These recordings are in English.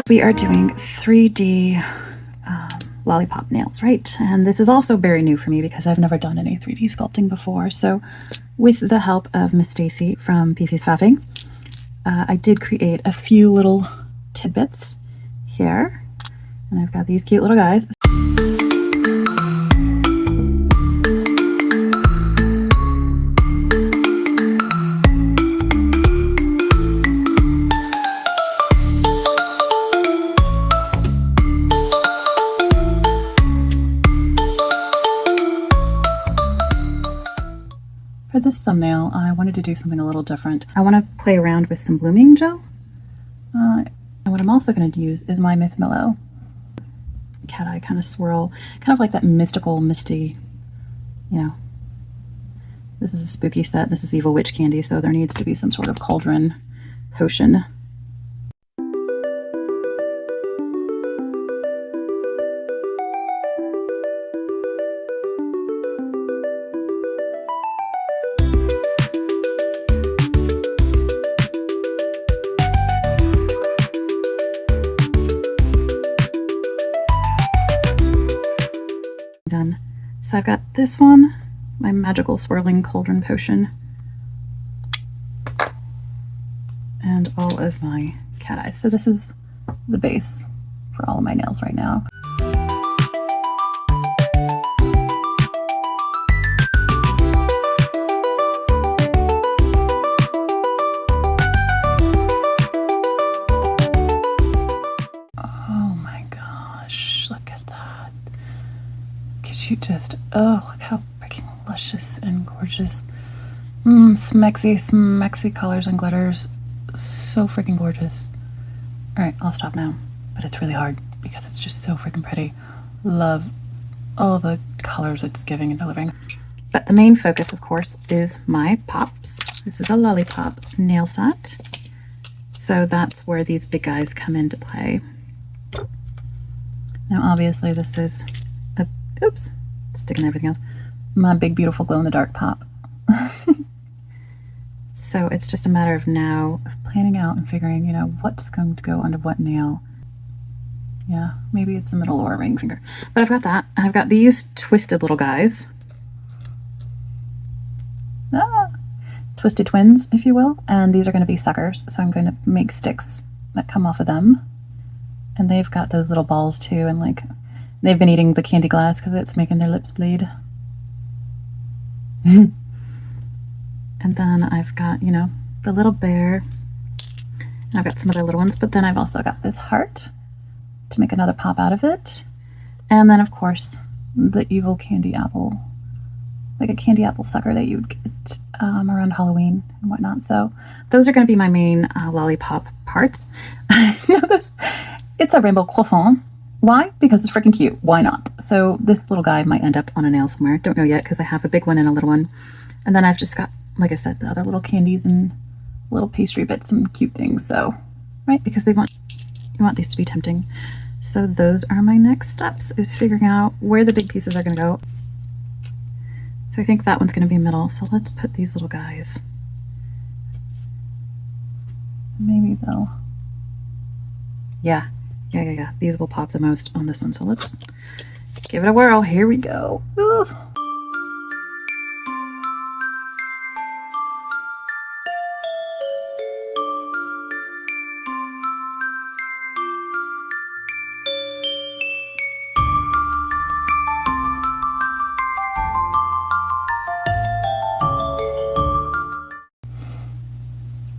We are doing 3D lollipop nails, right? And this is also very new for me because I've never done any 3D sculpting before. So with the help of Miss Stacy from Fifi's Faffing, I did create a few little tidbits here. And I've got these cute little guys. For this thumbnail, I wanted to do something a little different. I want to play around with some blooming gel. And what I'm also going to use is my Myth Mellow cat eye kind of swirl, kind of like that mystical, misty, you know. This is a spooky set. This is evil witch candy, so there needs to be some sort of cauldron potion. Done. So I've got this one, my magical swirling cauldron potion, and all of my cat eyes. So this is the base for all of my nails right now. Oh my gosh, look at that. You just, oh, look how freaking luscious and gorgeous. Smexy colors and glitters. So freaking gorgeous. Alright, I'll stop now. But it's really hard because it's just so freaking pretty. Love all the colors it's giving and delivering. But the main focus, of course, is my pops. This is a Lollipop nail set. So that's where these big guys come into play. Now, obviously, this is oops, sticking everything else. My big, beautiful glow-in-the-dark pop. So it's just a matter of now of planning out and figuring, you know, what's going to go under what nail. Yeah, maybe it's a middle or a ring finger. But I've got that. I've got these twisted little guys. Twisted twins, if you will. And these are going to be suckers. So I'm going to make sticks that come off of them. And they've got those little balls too, and like they've been eating the candy glass because it's making their lips bleed. And then I've got, you know, the little bear. And I've got some other little ones, but then I've also got this heart to make another pop out of it. And then, of course, the evil candy apple, like a candy apple sucker that you'd get around Halloween and whatnot. So those are going to be my main lollipop parts. It's a rainbow croissant. Why? Because it's freaking cute. Why not? So this little guy might end up on a nail somewhere. Don't know yet because I have a big one and a little one. And then I've just got, like I said, the other little candies and little pastry bits and cute things. So, right? Because you want these to be tempting. So those are my next steps, is figuring out where the big pieces are going to go. So I think that one's going to be middle. So let's put these little guys. Maybe they'll... Yeah. These will pop the most on this one. So let's give it a whirl. Here we go. Ooh.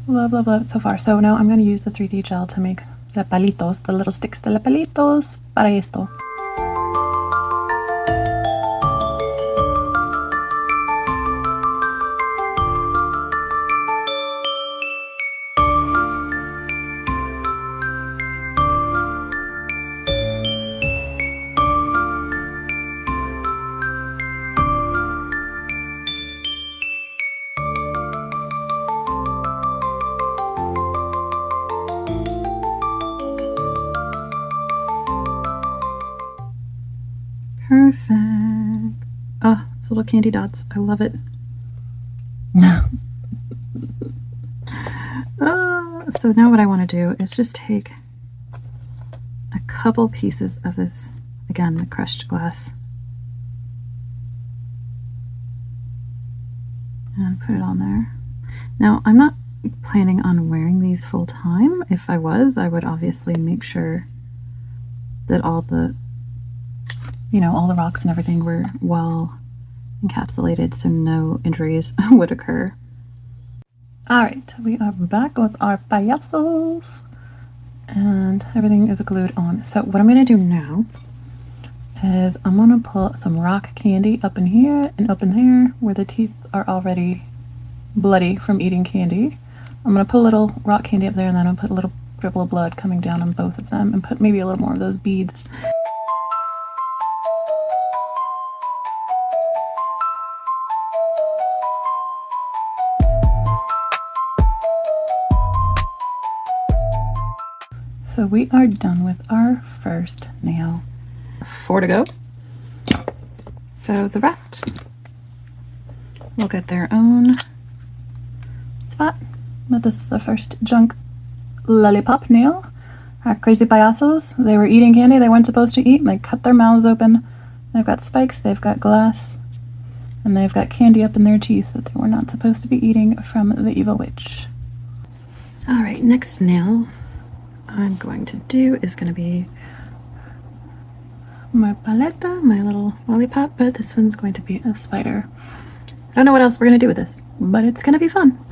Love it so far. So now I'm going to use the 3D gel to make the palitos, the little sticks de los palitos para esto. Perfect. Oh, it's little candy dots. I love it. So now what I want to do is just take couple pieces of this, again, the crushed glass, and put it on there. Now, I'm not planning on wearing these full time. If I was, I would obviously make sure that all the, you know, all the rocks and everything were well encapsulated so no injuries would occur. All right, we are back with our payasos and everything is glued on. So what I'm gonna do now is I'm gonna put some rock candy up in here and up in here where the teeth are already bloody from eating candy. I'm gonna put a little rock candy up there, and then I'll put a little dribble of blood coming down on both of them, and put maybe a little more of those beads. So we are done with our first nail. 4 to go. So the rest will get their own spot. But this is the first junk lollipop nail. Our crazy payasos, they were eating candy they weren't supposed to eat, and they cut their mouths open. They've got spikes, they've got glass, and they've got candy up in their teeth that they were not supposed to be eating from the evil witch. All right, next nail I'm going to do is going to be my paleta, my little lollipop, but this one's going to be a spider. I don't know what else we're going to do with this, but it's going to be fun.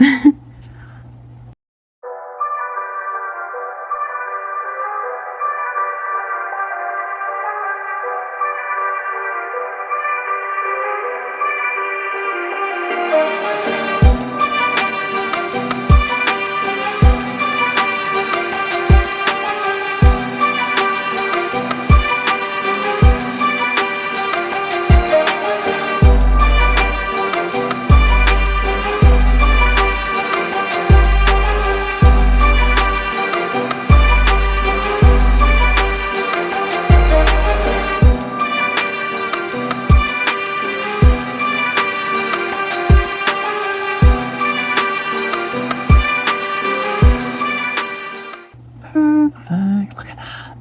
Perfect. Look at that.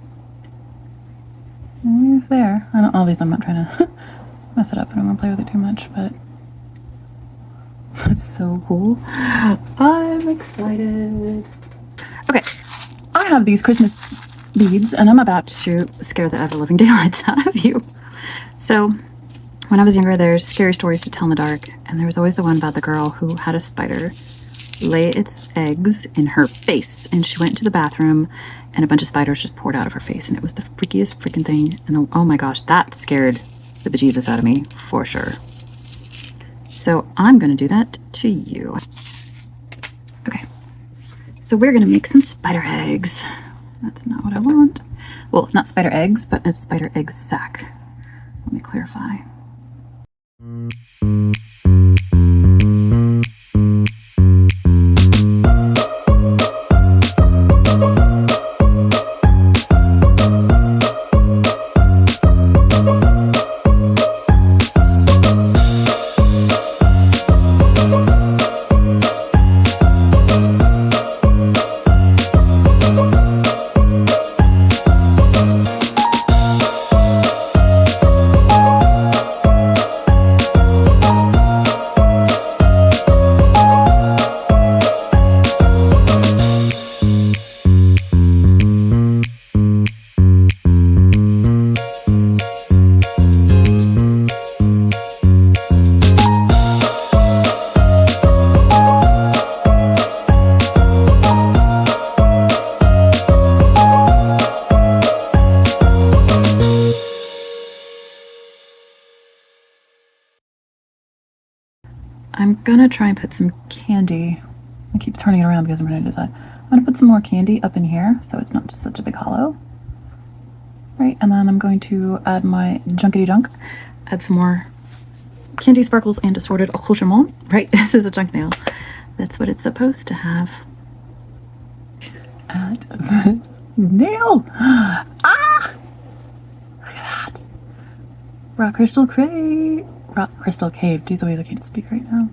And there. I don't, obviously I'm not trying to mess it up. I don't want to play with it too much, but that's so cool. I'm excited. Okay, I have these Christmas beads and I'm about to scare the ever-living daylights out of you. So when I was younger, there's scary stories to tell in the dark, and there was always the one about the girl who had a spider lay its eggs in her face, and she went to the bathroom and a bunch of spiders just poured out of her face, and it was the freakiest freaking thing. And oh my gosh, that scared the bejesus out of me for sure. So I'm gonna do that to you. Okay, so we're gonna make some spider eggs. That's not what I want. Well, not spider eggs, but a spider egg sack. Let me clarify. I'm gonna try and put some candy. I keep turning it around because I'm trying to decide. I'm gonna put some more candy up in here so it's not just such a big hollow. Right, and then I'm going to add my junkety junk. Add some more candy sparkles and assorted accoutrement. Right, this is a junk nail. That's what it's supposed to have. Add this nail. Ah! Look at that. Rock crystal crate. Rock crystal cave. Geez, I can't speak right now.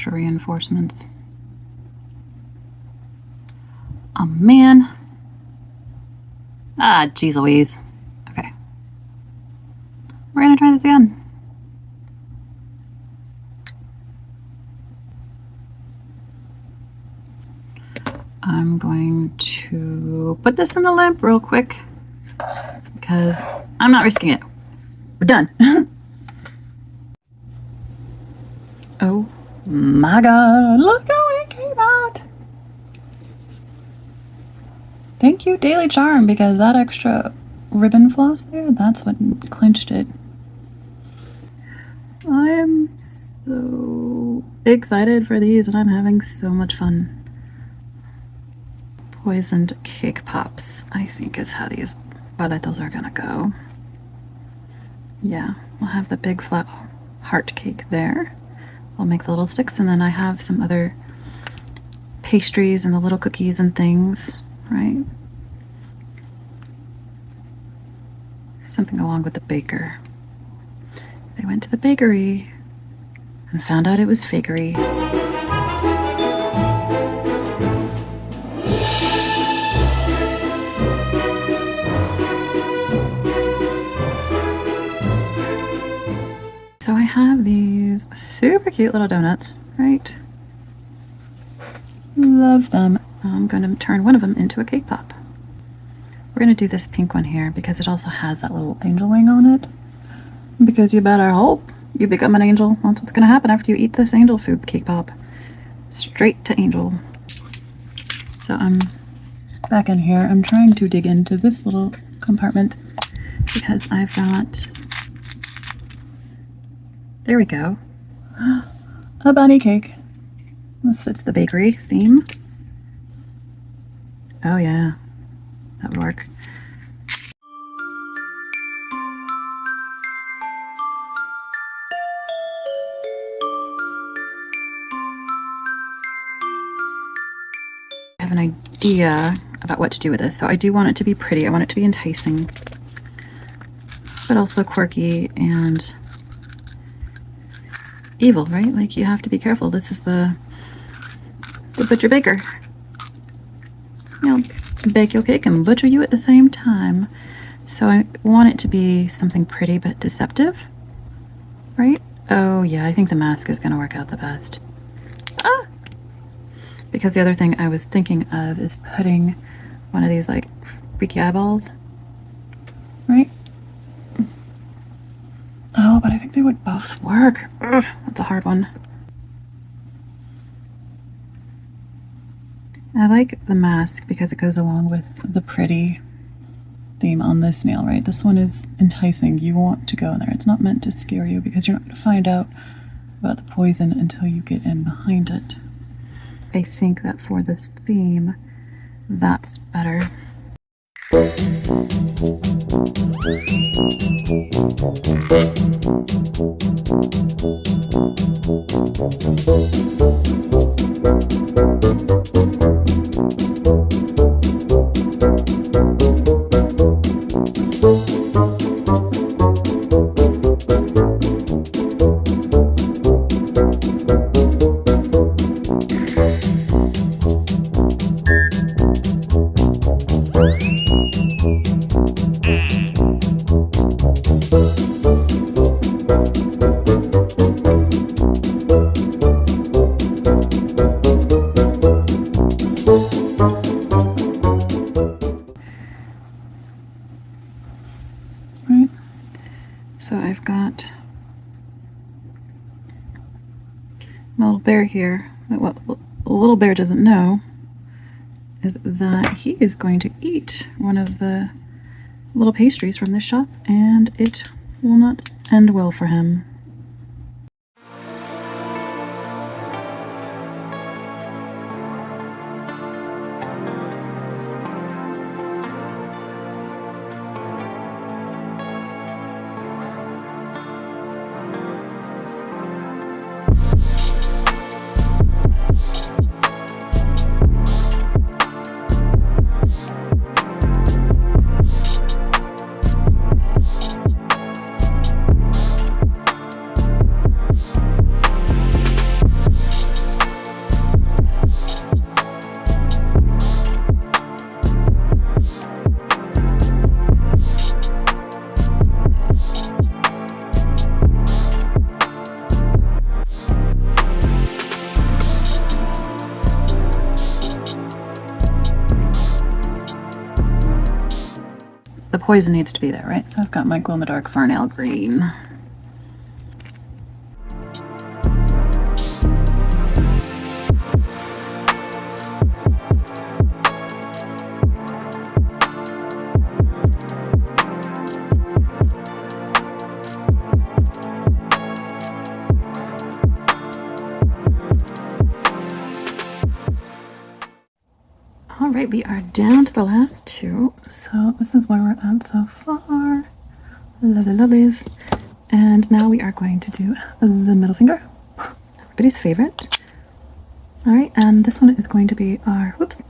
extra reinforcements. Oh man. Ah, geez Louise. Okay. We're gonna try this again. I'm going to put this in the lamp real quick because I'm not risking it. We're done. Oh my God, look how it came out. Thank you, Daily Charm, because that extra ribbon floss there, that's what clinched it. I am so excited for these and I'm having so much fun. Poisoned cake pops, I think is how these boletos are gonna go. Yeah, we'll have the big flat heart cake there. I'll make the little sticks, and then I have some other pastries and the little cookies and things, right? Something along with the baker. They went to the bakery and found out it was fakery. So I have these super cute little donuts, right? Love them. I'm going to turn one of them into a cake pop. We're going to do this pink one here because it also has that little angel wing on it. Because you better hope you become an angel. That's what's going to happen after you eat this angel food cake pop. Straight to angel. So I'm back in here. I'm trying to dig into this little compartment because I've got... There we go. A bunny cake. This fits the bakery theme. Oh yeah, that would work. I have an idea about what to do with this. So I do want it to be pretty. I want it to be enticing, but also quirky and evil, right? Like, you have to be careful. This is the butcher baker. You know, bake your cake and butcher you at the same time. So I want it to be something pretty but deceptive, right? Oh yeah, I think the mask is going to work out the best. Ah! Because the other thing I was thinking of is putting one of these like freaky eyeballs, right? Oh, but I think they would both work. Ugh, that's a hard one. I like the mask because it goes along with the pretty theme on this nail, right? This one is enticing. You want to go in there. It's not meant to scare you because you're not going to find out about the poison until you get in behind it. I think that for this theme, that's better. Right, so I've got my little bear here. What a little bear doesn't know is that he is going to eat one of the little pastries from this shop, and it will not end well for him. the poison needs to be there, right? So I've got my glow-in-the-dark Farnell green. All right, we are down to the last two. So this is where we're at so far. Lovely, lovelies. And now we are going to do the middle finger. Everybody's favorite. All right, and this one is going to be our, whoops,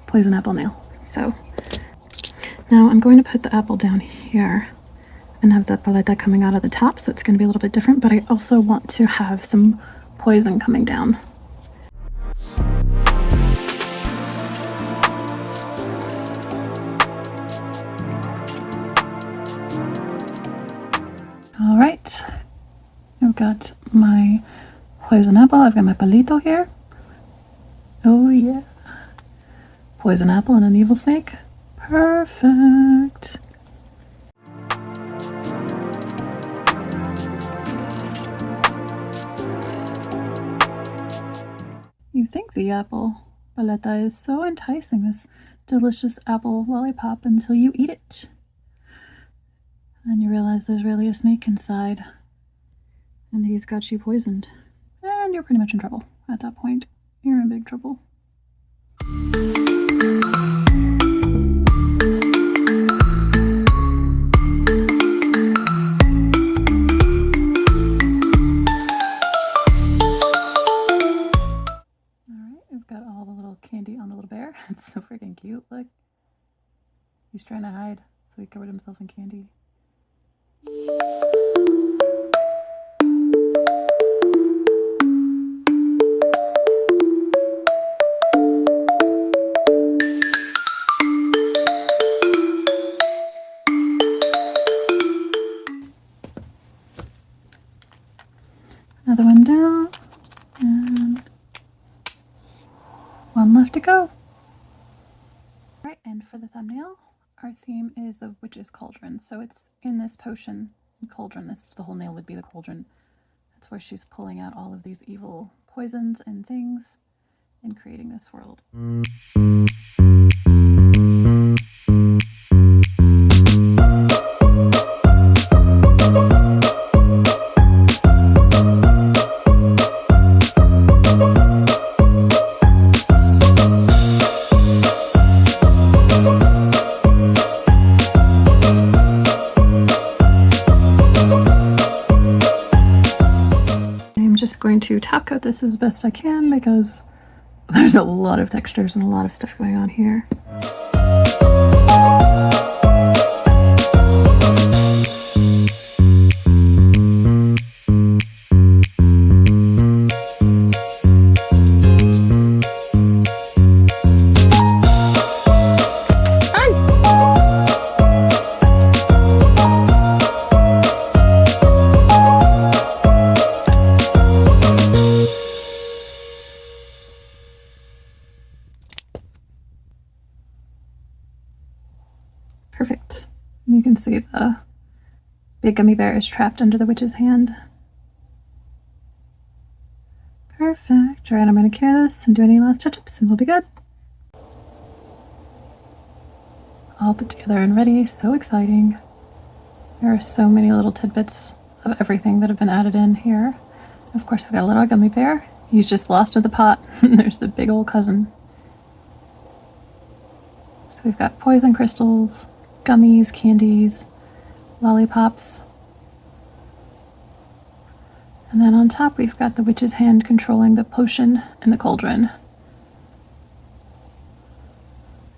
poison apple nail. So now I'm going to put the apple down here and have the paleta coming out of the top. So it's going to be a little bit different, but I also want to have some poison coming down. All right, I've got my poison apple, I've got my palito here. Oh yeah, poison apple and an evil snake. Perfect. You think the apple paleta is so enticing, this delicious apple lollipop, until you eat it. Then you realize there's really a snake inside, and he's got you poisoned. And you're pretty much in trouble at that point. You're in big trouble. Alright, we've got all the little candy on the little bear. It's so freaking cute. Look. He's trying to hide, so he covered himself in candy. Another one down, and one left to go. Alright, and for the thumbnail, our theme is a witch's cauldron. So it's in this potion cauldron. The whole nail would be the cauldron. That's where she's pulling out all of these evil poisons and things and creating this world. Going to top coat this as best I can because there's a lot of textures and a lot of stuff going on here. Perfect. You can see the big gummy bear is trapped under the witch's hand. Perfect. All right, I'm going to cure this and do any last touch-ups and we'll be good. All put together and ready. So exciting. There are so many little tidbits of everything that have been added in here. Of course, we've got a little gummy bear. He's just lost in the pot. There's the big old cousin. So we've got poison crystals, gummies, candies, lollipops. And then on top we've got the witch's hand controlling the potion and the cauldron.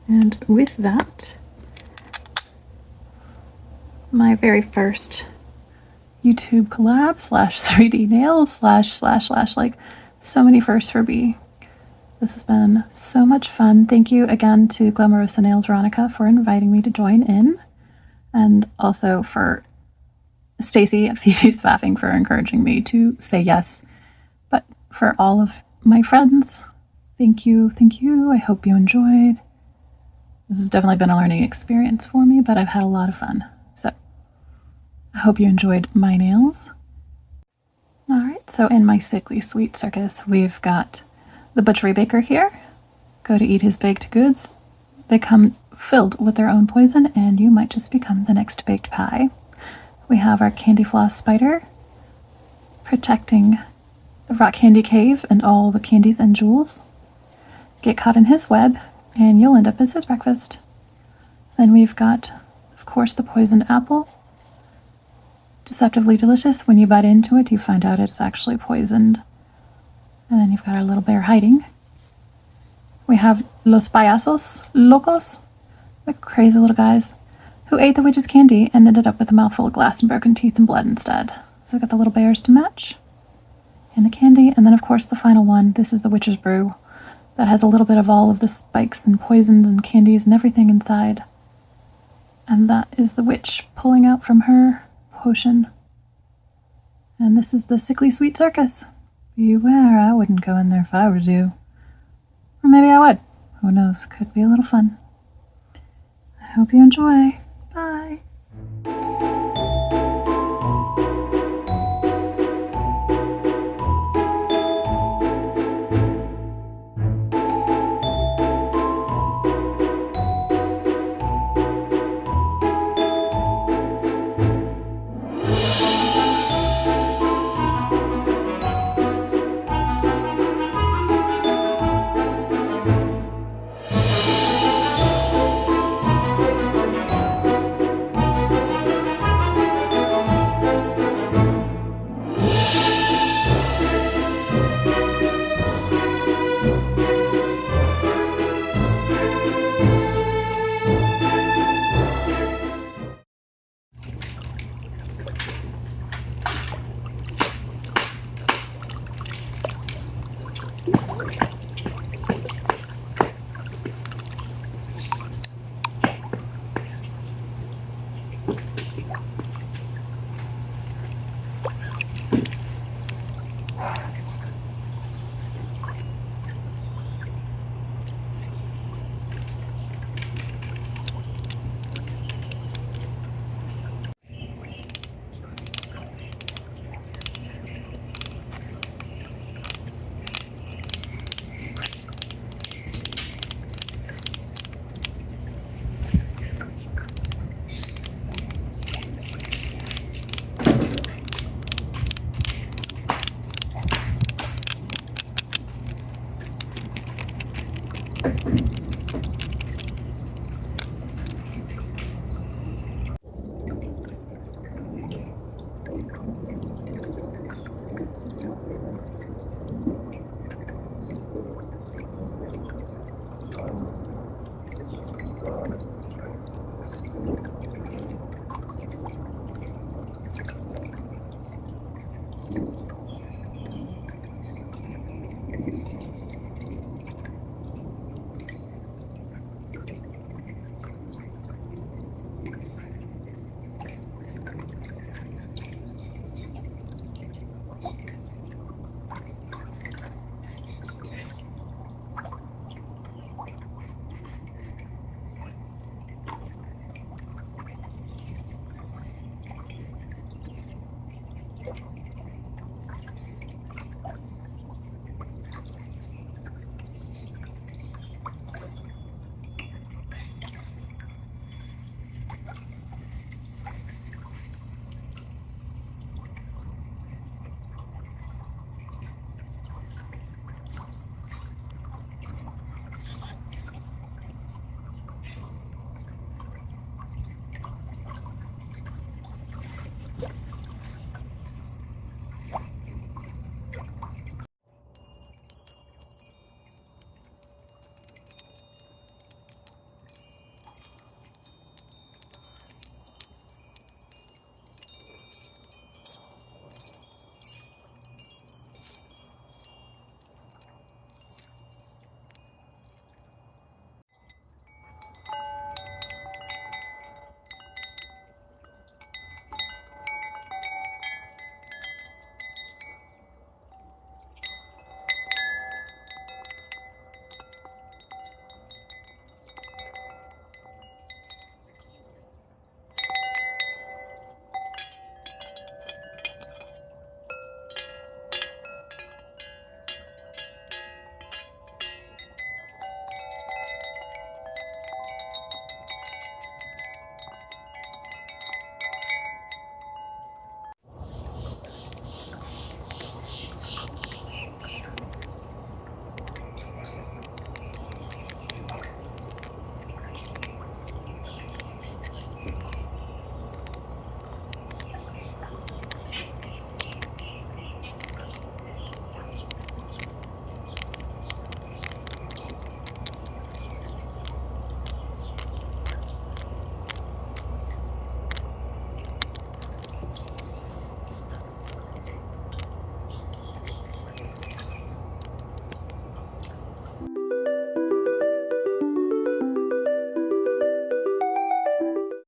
And with that, my very first YouTube collab slash 3D nails slash like so many firsts for B. This has been so much fun. Thank you again to Glamorosa Nails Veronica for inviting me to join in, and also for Stacy at Fifi's Faffing for encouraging me to say yes. But for all of my friends, thank you, thank you. I hope you enjoyed. This has definitely been a learning experience for me, but I've had a lot of fun. So I hope you enjoyed my nails. Alright, so in my sickly Sweet Circus, we've got the butchery baker here. Go to eat his baked goods. They come filled with their own poison, and you might just become the next baked pie. We have our candy floss spider protecting the rock candy cave and all the candies and jewels. Get caught in his web, and you'll end up as his breakfast. Then we've got, of course, the poisoned apple. Deceptively delicious. When you bite into it, you find out it's actually poisoned. And then you've got our little bear hiding. We have los payasos locos, the crazy little guys, who ate the witch's candy and ended up with a mouthful of glass and broken teeth and blood instead. So we've got the little bears to match, and the candy, and then of course the final one. This is the witch's brew that has a little bit of all of the spikes and poisons and candies and everything inside. And that is the witch pulling out from her potion. And this is the sickly Sweet Circus. Beware, I wouldn't go in there if I were you. Or maybe I would. Who knows? Could be a little fun. I hope you enjoy. Bye.